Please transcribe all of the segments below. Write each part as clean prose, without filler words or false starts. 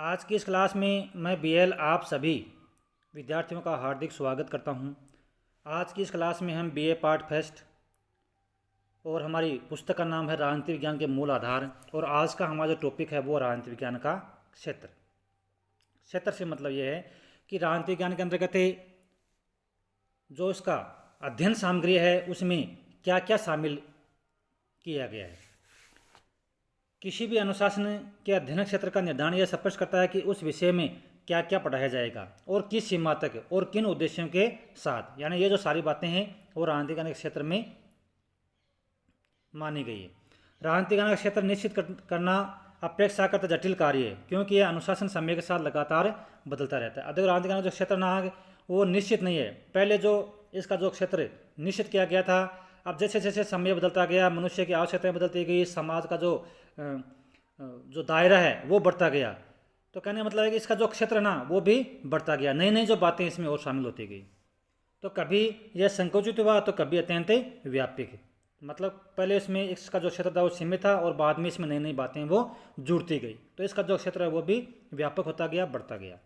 आज की इस क्लास में मैं बीएल आप सभी विद्यार्थियों का हार्दिक स्वागत करता हूं। आज की इस क्लास में हम बीए पार्ट फर्स्ट और हमारी पुस्तक का नाम है राजनीति विज्ञान के मूल आधार। और आज का हमारा जो टॉपिक है वो राजनीति विज्ञान का क्षेत्र। क्षेत्र से मतलब ये है कि राजनीति विज्ञान के अंतर्गत जो इसका अध्ययन सामग्री है उसमें क्या क्या शामिल किया गया है। किसी भी अनुशासन के अध्ययन क्षेत्र का निर्धारण यह स्पष्ट करता है कि उस विषय में क्या क्या पढ़ाया जाएगा और किस सीमा तक और किन उद्देश्यों के साथ। यानी ये जो सारी बातें हैं वो राजनीति विज्ञान के क्षेत्र में मानी गई है। राजनीति विज्ञान का क्षेत्र निश्चित करना अपेक्षाकृत जटिल कार्य है क्योंकि यह अनुशासन समय के साथ लगातार बदलता रहता है। अधिक राजनीति विज्ञान का जो क्षेत्र ना वो निश्चित नहीं है। पहले जो इसका जो क्षेत्र निश्चित किया गया था, अब जैसे जैसे समय बदलता गया, मनुष्य की आवश्यकताएं बदलती गई, समाज का जो दायरा है वो बढ़ता गया, तो कहने का मतलब है कि इसका जो क्षेत्र ना वो भी बढ़ता गया। नई नई जो बातें इसमें और शामिल होती गई। तो कभी यह संकुचित हुआ तो कभी अत्यंत व्यापक। मतलब पहले इसमें इसका जो क्षेत्र था वो सीमित था और बाद में इसमें नई नई बातें वो जुड़ती गई। तो इसका जो क्षेत्र है वो भी व्यापक होता गया, बढ़ता गया।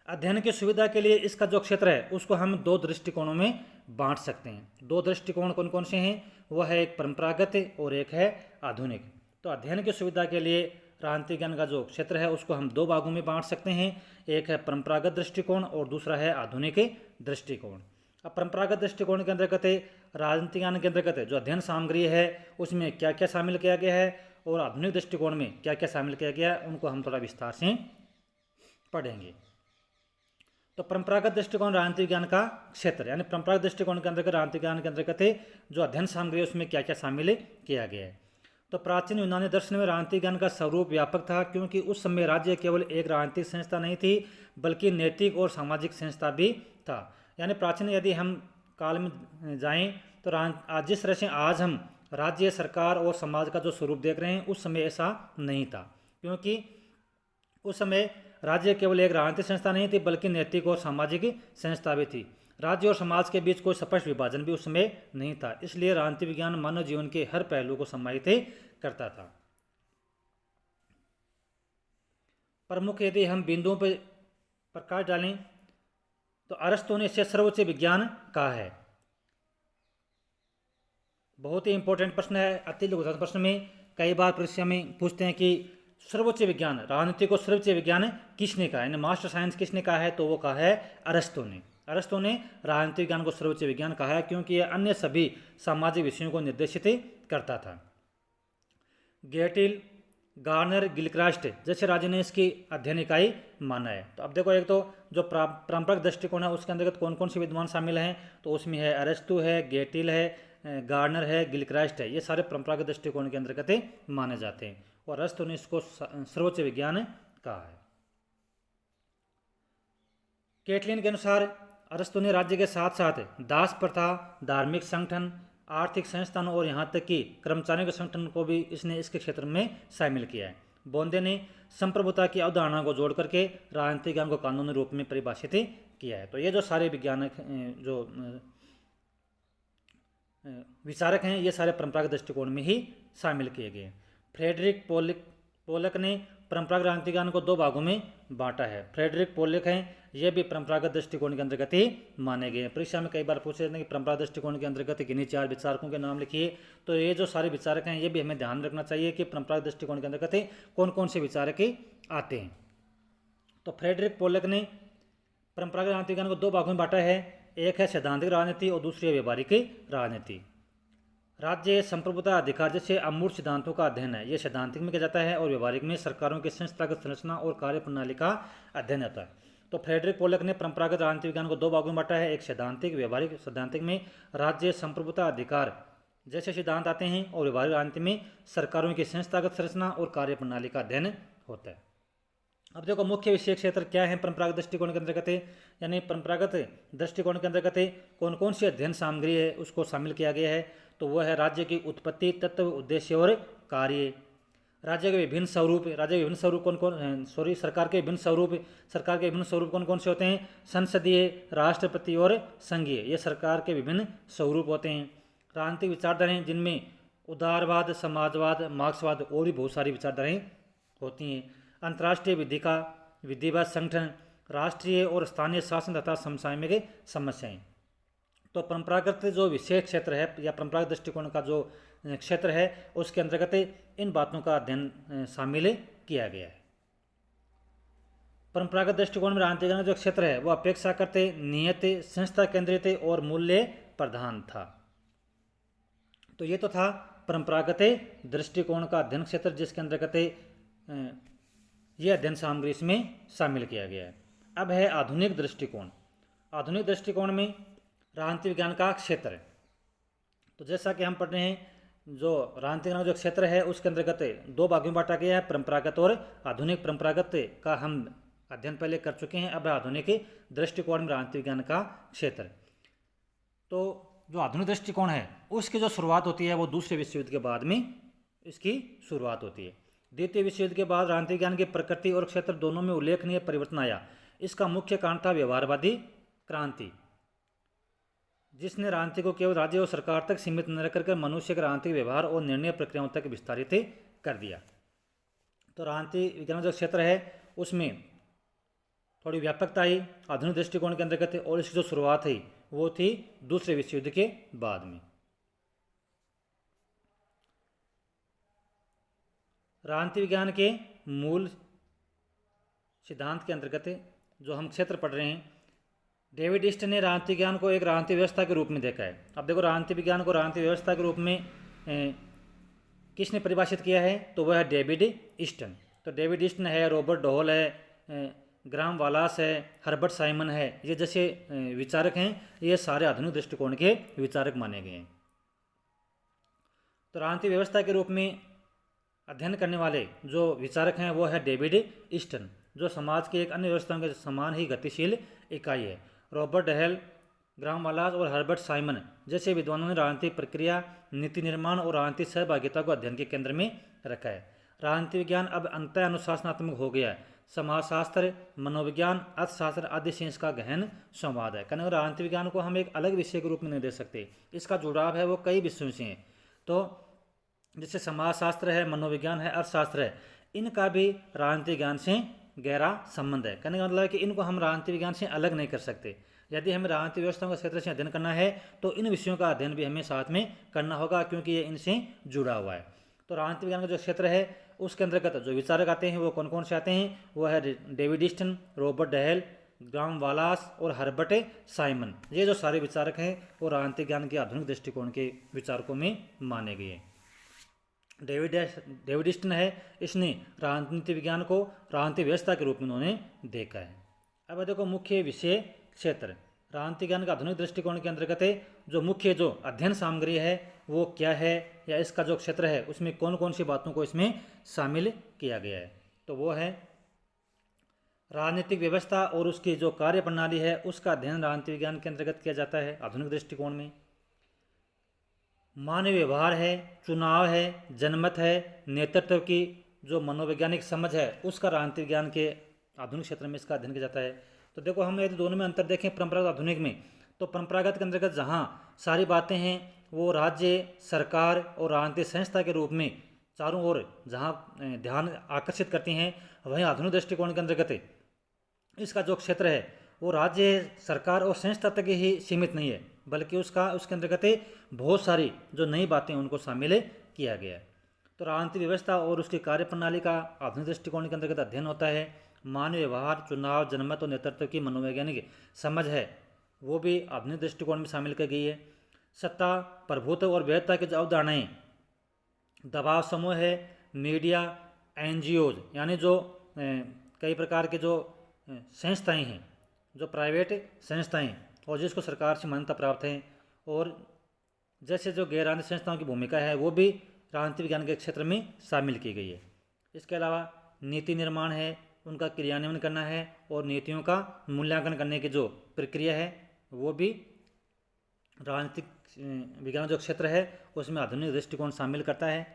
अध्ययन की सुविधा के लिए इसका जो क्षेत्र है उसको हम दो दृष्टिकोणों में बांट सकते हैं। दो दृष्टिकोण कौन कौन से हैं? वह है एक परंपरागत और एक है आधुनिक। तो अध्ययन की सुविधा के लिए राजनीति विज्ञान का जो क्षेत्र है उसको हम दो भागों में बांट सकते हैं। एक है परंपरागत दृष्टिकोण और दूसरा है आधुनिक दृष्टिकोण। अब परंपरागत दृष्टिकोण के अंतर्गत राजनीति विज्ञान के अंतर्गत जो अध्ययन सामग्री है उसमें क्या क्या शामिल किया गया है और आधुनिक दृष्टिकोण में क्या क्या शामिल किया गया है, उनको हम थोड़ा विस्तार से पढ़ेंगे। तो परंपरागत दृष्टिकोण राजनीति विज्ञान का क्षेत्र, यानी परंपरागत दृष्टिकोण के अंतर्गत राजनीति विज्ञान के अंतर्गत जो अध्ययन सामग्री है उसमें क्या क्या शामिल किया गया है। तो प्राचीन यूनानी दर्शन में राजनीति विज्ञान का स्वरूप व्यापक था क्योंकि उस समय राज्य केवल एक राजनीतिक संस्था नहीं थी बल्कि नैतिक और सामाजिक संस्था भी था। यानी प्राचीन यदि हम काल में जाएं तो आज जिस तरह से आज हम राज्य, सरकार और समाज का जो स्वरूप देख रहे हैं उस समय ऐसा नहीं था, क्योंकि उस समय राज्य केवल एक राजनीतिक संस्था नहीं थी बल्कि नैतिक और सामाजिक संस्था भी थी। राज्य और समाज के बीच कोई स्पष्ट विभाजन भी उस समय नहीं था। इसलिए राजनीति विज्ञान मानव जीवन के हर पहलू को समाहित करता था। प्रमुख यदि हम बिंदुओं पर प्रकाश डालें तो अरस्तु ने इसे सर्वोच्च विज्ञान कहा है। बहुत ही इंपॉर्टेंट प्रश्न है। अति लघु प्रश्न में कई बार परीक्षा में पूछते हैं कि सर्वोच्च विज्ञान, राजनीति को सर्वोच्च विज्ञान किसने कहा, यानी मास्टर साइंस किसने कहा है, तो वो कहा है अरस्तु ने। अरस्तु ने राजनीति विज्ञान को सर्वोच्च विज्ञान कहा है क्योंकि यह अन्य सभी सामाजिक विषयों को निर्देशित करता था। गेटिल, गार्नर, गिलक्रास्ट जैसे राज्य ने इसकी अध्ययन इकाई माना है। तो अब देखो, एक तो जो परंपरागत दृष्टिकोण है उसके अंतर्गत कौन कौन से विद्वान शामिल हैं, तो उसमें है अरस्तु है, गेटिल है, गार्नर है, गिलक्रास्ट है। ये सारे परंपरागत दृष्टिकोण के अंतर्गत माने जाते हैं और अरस्तु ने इसको सर्वोच्च विज्ञान कहा है। कैटलिन के अनुसार अरस्तु ने राज्य के साथ साथ दास प्रथा, धार्मिक संगठन, आर्थिक संस्थानों और यहाँ तक कि कर्मचारियों के संगठन को भी इसने इसके क्षेत्र में शामिल किया है। बोंदे ने संप्रभुता की अवधारणा को जोड़ करके राजनीतिक विज्ञान को कानूनी रूप में परिभाषित किया है। तो ये जो सारे वैज्ञानिक जो विचारक हैं ये सारे परंपरागत दृष्टिकोण में ही शामिल किए गए। फ्रेडरिक पोलक ने परंपरागत राजनीति विज्ञान को दो भागों में बांटा है। फ्रेडरिक पोलक हैं, ये भी परंपरागत दृष्टिकोण के अंतर्गत ही माने गए हैं। परीक्षा में कई बार पूछे जाते हैं कि परंपरागत दृष्टिकोण के अंतर्गत किन्हीं चार विचारकों के नाम लिखिए। तो ये जो सारे विचारक हैं ये भी हमें ध्यान रखना चाहिए कि परंपरागत दृष्टिकोण के अंतर्गत कौन कौन से विचारक आते हैं। तो फ्रेडरिक पोलक ने परंपरागत राजनीति विज्ञान को दो भागों में बांटा है। एक है सैद्धांतिक राजनीति और दूसरी है व्यवहारिक राजनीति। राज्य, संप्रभुता, अधिकार जैसे अमूर्त सिद्धांतों का अध्ययन है, ये सैद्धांतिक में किया जाता है और व्यवहारिक में सरकारों की संस्थागत संरचना और कार्य प्रणाली का अध्ययन होता है। तो फ्रेडरिक पोलक ने परंपरागत राजनीति विज्ञान को दो भागों में बांटा है, एक सैद्धांतिक, व्यवहारिक। सैद्धांतिक में राज्य, संप्रभुता, अधिकार जैसे सिद्धांत आते हैं और व्यवहारिक राजनीति में सरकारों की संस्थागत संरचना और कार्य प्रणाली का अध्ययन होता है। अब देखो, मुख्य विषय क्षेत्र क्या है परंपरागत दृष्टिकोण के अंतर्गत, यानी परंपरागत दृष्टिकोण के अंतर्गत कौन कौन सी अध्ययन सामग्री है उसको शामिल किया गया है। तो वह है राज्य की उत्पत्ति, तत्व, उद्देश्य और कार्य, राज्य के विभिन्न स्वरूप। राज्य के विभिन्न स्वरूप कौन कौन सरकार के विभिन्न स्वरूप। सरकार के विभिन्न स्वरूप कौन कौन से होते हैं? संसदीय, राष्ट्रपति और संघीय, ये सरकार के विभिन्न स्वरूप होते हैं। राजनीतिक विचारधाराएं जिनमें उदारवाद, समाजवाद, मार्क्सवाद और भी बहुत सारी विचारधाराएं होती हैं। अंतर्राष्ट्रीय विधिवत संगठन, राष्ट्रीय और स्थानीय शासन तथा समसामयिक समस्याएं। तो परंपरागत जो विषय क्षेत्र है या परंपरागत दृष्टिकोण का जो क्षेत्र है उसके अंतर्गत इन बातों का अध्ययन शामिल किया गया है। परंपरागत दृष्टिकोण में राजनीतिक ज्ञान का जो क्षेत्र है वो अपेक्षाकृत नियत, संस्था केंद्रित और मूल्य प्रधान था। तो ये तो था परंपरागत दृष्टिकोण का अध्ययन क्षेत्र, जिसके अंतर्गत यह अध्ययन सामग्री इसमें शामिल किया गया है। अब है आधुनिक दृष्टिकोण। आधुनिक दृष्टिकोण में राजनीति विज्ञान का क्षेत्र है। तो जैसा कि हम पढ़ रहे हैं, जो राजनीति विज्ञान का जो क्षेत्र है उसके अंतर्गत दो भागों में बांटा गया है, परंपरागत और आधुनिक। परंपरागत का हम अध्ययन पहले कर चुके हैं, अब आधुनिक दृष्टिकोण में राजनीति विज्ञान का क्षेत्र। तो जो आधुनिक दृष्टिकोण है उसकी जो शुरुआत होती है वो दूसरे विश्व युद्ध के बाद में इसकी शुरुआत होती है। द्वितीय विश्व युद्ध के बाद राजनीति विज्ञान की प्रकृति और क्षेत्र दोनों में उल्लेखनीय परिवर्तन आया। इसका मुख्य कारण था व्यवहारवादी क्रांति, जिसने राजनीति को केवल राज्य और सरकार तक सीमित न रखकर मनुष्य के राजनीतिक व्यवहार और निर्णय प्रक्रियाओं तक विस्तारित कर दिया। तो राजनीति विज्ञान जो क्षेत्र है उसमें थोड़ी व्यापकता आई आधुनिक दृष्टिकोण के अंतर्गत, और इसकी जो शुरुआत हुई वो थी दूसरे विश्व युद्ध के बाद में। राजनीति विज्ञान के मूल सिद्धांत के अंतर्गत जो हम क्षेत्र पढ़ रहे हैं, डेविड ईस्ट ने राजनीति विज्ञान को एक राजनीतिक व्यवस्था के रूप में देखा है। अब देखो, राजनीति विज्ञान को राजनीतिक व्यवस्था के रूप में किसने परिभाषित किया है, तो वह है डेविड ईस्टन। तो डेविड ईस्टन है, रॉबर्ट डोहल है, ग्राम वालास है, हर्बर्ट साइमन है, ये जैसे विचारक हैं, ये सारे आधुनिक दृष्टिकोण के विचारक माने गए हैं। तो राजनीतिक व्यवस्था के रूप में अध्ययन करने वाले जो विचारक हैं वो है डेविड ईस्टन, जो समाज की एक अन्य व्यवस्थाओं के समान ही गतिशील इकाई है। रॉबर्ट डहेल, ग्राम वालास और हर्बर्ट साइमन जैसे विद्वानों ने राजनीतिक प्रक्रिया, नीति निर्माण और राजनीतिक सहभागिता को अध्ययन के केंद्र में रखा है। राजनीति विज्ञान अब अंतः अनुशासनात्मक हो गया है। समाजशास्त्र, मनोविज्ञान, अर्थशास्त्र आदि से इसका गहन संवाद है। कहने राजनीति विज्ञान को हम एक अलग विषय के रूप में नहीं दे सकते, इसका जुड़ाव है वो कई विषयों से है। तो जैसे समाजशास्त्र है, मनोविज्ञान है, अर्थशास्त्र है, इनका भी राजनीति विज्ञान से गहरा संबंध है। कहने का मतलब है कि इनको हम राजनीति विज्ञान से अलग नहीं कर सकते। यदि हमें राजनीतिक व्यवस्थाओं का क्षेत्र से अध्ययन करना है तो इन विषयों का अध्ययन भी हमें साथ में करना होगा, क्योंकि ये इनसे जुड़ा हुआ है। तो राजनीति विज्ञान का जो क्षेत्र है उसके अंतर्गत जो विचारक आते हैं वो कौन कौन से आते हैं, वो है डेविड ईस्टन, रॉबर्ट डहेल, ग्राम वालास और हर्बर्ट साइमन। ये जो सारे विचारक हैं वो राजनीतिक ज्ञान के आधुनिक दृष्टिकोण के विचारकों में माने गए हैं। डेविड ईस्टन है, इसने राजनीति विज्ञान को राजनीतिक व्यवस्था के रूप में उन्होंने देखा है। अब देखो मुख्य विषय क्षेत्र राजनीति ज्ञान का आधुनिक दृष्टिकोण के अंतर्गत जो मुख्य जो अध्ययन सामग्री है वो क्या है, या इसका जो क्षेत्र है उसमें कौन कौन सी बातों को इसमें शामिल किया गया है, तो वो है राजनीतिक व्यवस्था और उसकी जो कार्य प्रणाली है उसका अध्ययन राजनीति विज्ञान के अंतर्गत किया जाता है आधुनिक दृष्टिकोण में। मानव व्यवहार है, चुनाव है, जनमत है, नेतृत्व की जो मनोवैज्ञानिक समझ है उसका राजनीति विज्ञान के आधुनिक क्षेत्र में इसका अध्ययन किया जाता है। तो देखो हम यदि दोनों में अंतर देखें परंपरागत आधुनिक में, तो परंपरागत के अंतर्गत जहाँ सारी बातें हैं वो राज्य, सरकार और राजनीतिक संस्था के रूप में चारों ओर जहाँ ध्यान आकर्षित करती हैं, वहीं आधुनिक दृष्टिकोण के अंतर्गत इसका जो क्षेत्र है वो राज्य, सरकार और संस्था तक ही सीमित नहीं है, बल्कि उसके अंतर्गत बहुत सारी जो नई बातें उनको शामिल किया गया है। तो राजनीतिक व्यवस्था और उसकी कार्यप्रणाली का आधुनिक दृष्टिकोण के अंतर्गत अध्ययन होता है। मानव व्यवहार, चुनाव, जनमत और नेतृत्व की मनोवैज्ञानिक समझ है वो भी आधुनिक दृष्टिकोण में शामिल की गई है। सत्ता, प्रभुत्व और वैधता की जो अवधारणाएँ, दबाव समूह है, मीडिया, एनजीओज यानी जो कई प्रकार के जो संस्थाएं हैं, जो प्राइवेट संस्थाएं और जिसको सरकार से मान्यता प्राप्त है, और जैसे जो गैर राजनीतिक संस्थाओं की भूमिका है वो भी राजनीति विज्ञान के क्षेत्र में शामिल की गई है। इसके अलावा नीति निर्माण है, उनका क्रियान्वयन करना है, और नीतियों का मूल्यांकन करने की जो प्रक्रिया है वो भी राजनीतिक विज्ञान जो क्षेत्र है उसमें आधुनिक दृष्टिकोण शामिल करता है।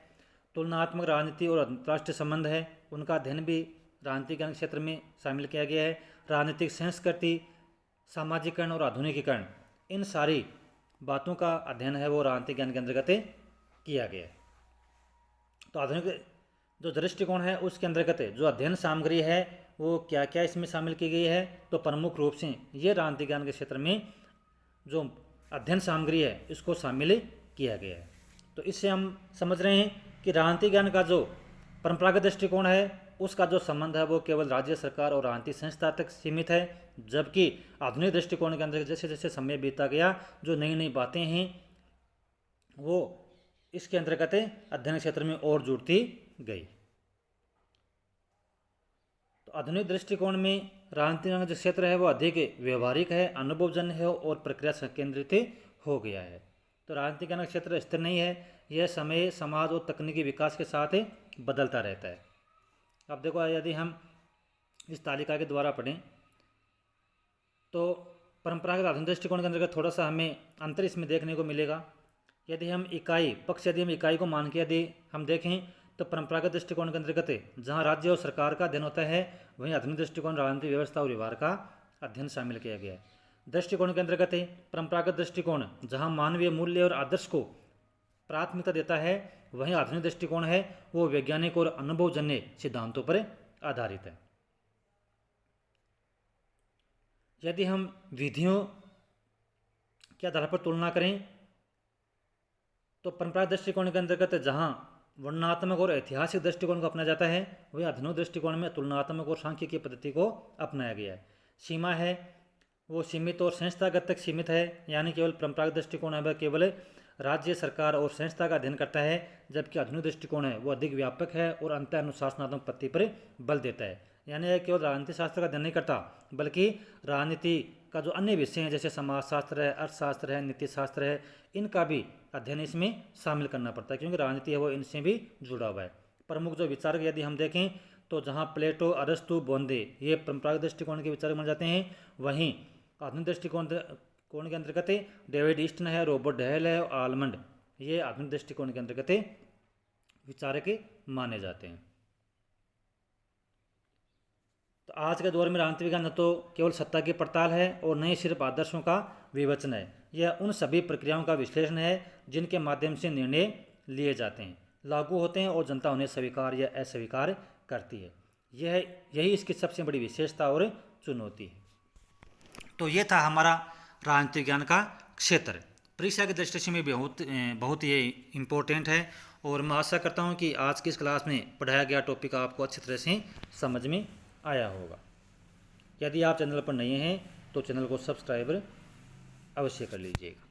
तुलनात्मक राजनीति और अंतर्राष्ट्रीय संबंध है, उनका अध्ययन भी राजनीतिक ज्ञान क्षेत्र में शामिल किया गया है। राजनीतिक संस्कृति, सामाजिकरण और आधुनिकीकरण, इन सारी बातों का अध्ययन है वो राजनीतिक ज्ञान के अंतर्गत किया गया है। तो आधुनिक जो दृष्टिकोण है उसके अंतर्गत जो अध्ययन सामग्री है वो क्या क्या इसमें शामिल की गई है, तो प्रमुख रूप से ये राजनीति ज्ञान के क्षेत्र में जो अध्ययन सामग्री है इसको शामिल किया गया है। तो इससे हम समझ रहे हैं कि राजनीति ज्ञान का जो परंपरागत दृष्टिकोण है उसका जो संबंध है वो केवल राज्य सरकार और राजनीतिक संस्था तक सीमित है, जबकि आधुनिक दृष्टिकोण के अंदर जैसे जैसे समय बीतता गया जो नई नई बातें हैं वो इसके अंतर्गत अध्ययन क्षेत्र में और जुड़ती गई। तो आधुनिक दृष्टिकोण में राजनीति का जो क्षेत्र है वो अधिक व्यवहारिक है, अनुभवजन्य है और प्रक्रिया केंद्रित हो गया है। तो राजनीति का क्षेत्र स्थिर नहीं है, यह समय समाज और तकनीकी विकास के साथ बदलता रहता है। अब देखो यदि हम इस तालिका के द्वारा पढ़ें तो परंपरागत आधुनिक दृष्टिकोण के अंतर्गत थोड़ा सा हमें अंतर इसमें देखने को मिलेगा। यदि हम इकाई को मान के यदि हम देखें तो परंपरागत दृष्टिकोण के अंतर्गत जहां राज्य और सरकार का अध्ययन होता है वहीं आधुनिक दृष्टिकोण राजनीतिक व्यवस्था और व्यवहार का अध्ययन शामिल किया गया है। दृष्टिकोण के अंतर्गत परंपरागत दृष्टिकोण जहां मानवीय मूल्य और आदर्श को प्राथमिकता देता है, वहीं आधुनिक दृष्टिकोण है वो वैज्ञानिक और अनुभवजन्य सिद्धांतों पर आधारित है। यदि हम विधियों के आधार पर तुलना करें तो परंपरागत दृष्टिकोण के अंतर्गत जहां वर्णनात्मक और ऐतिहासिक दृष्टिकोण को अपनाया जाता है वही आधुनिक दृष्टिकोण में तुलनात्मक और सांख्यिकीय पद्धति को अपनाया गया है। सीमा है वो सीमित और संस्थागत तक सीमित है, यानी केवल परंपरागत दृष्टिकोण है वह केवल राज्य सरकार और संस्था का अध्ययन करता है, जबकि आधुनिक दृष्टिकोण है वो अधिक व्यापक है और अंत अनुशासनात्मक पद्धति पर बल देता है। यानी यह केवल राजनीति शास्त्र का अध्ययन नहीं करता बल्कि राजनीति का जो अन्य विषय हैं जैसे समाजशास्त्र है, अर्थशास्त्र है, नीति शास्त्र है, इनका भी अध्ययन इसमें शामिल करना पड़ता है, क्योंकि राजनीति है वो इनसे भी जुड़ा हुआ है। प्रमुख जो विचारक यदि हम देखें तो जहाँ प्लेटो, अरस्तु, बोंदे ये परंपरागत दृष्टिकोण के विचारक बन जाते हैं, वहीं आधुनिक दृष्टिकोण के अंतर्गत डेविड ईस्टन है, रॉबर्ट डहेल है, आलमंड ये आधुनिक दृष्टिकोण के अंतर्गत विचारक माने जाते हैं। तो आज के दौर में राजनीति विज्ञान न तो केवल सत्ता की पड़ताल है और न ही सिर्फ आदर्शों का विवेचन है, यह उन सभी प्रक्रियाओं का विश्लेषण है जिनके माध्यम से निर्णय लिए जाते हैं, लागू होते हैं और जनता उन्हें स्वीकार या अस्वीकार करती है। यही इसकी सबसे बड़ी विशेषता और चुनौती है। तो ये था हमारा राजनीति विज्ञान का क्षेत्र, परीक्षा की दृष्टि से में बहुत ये इम्पोर्टेंट है और मैं आशा करता हूँ कि आज की इस क्लास में पढ़ाया गया टॉपिक आपको अच्छी तरह से समझ में आया होगा। यदि आप चैनल पर नए हैं तो चैनल को सब्सक्राइब अवश्य कर लीजिएगा।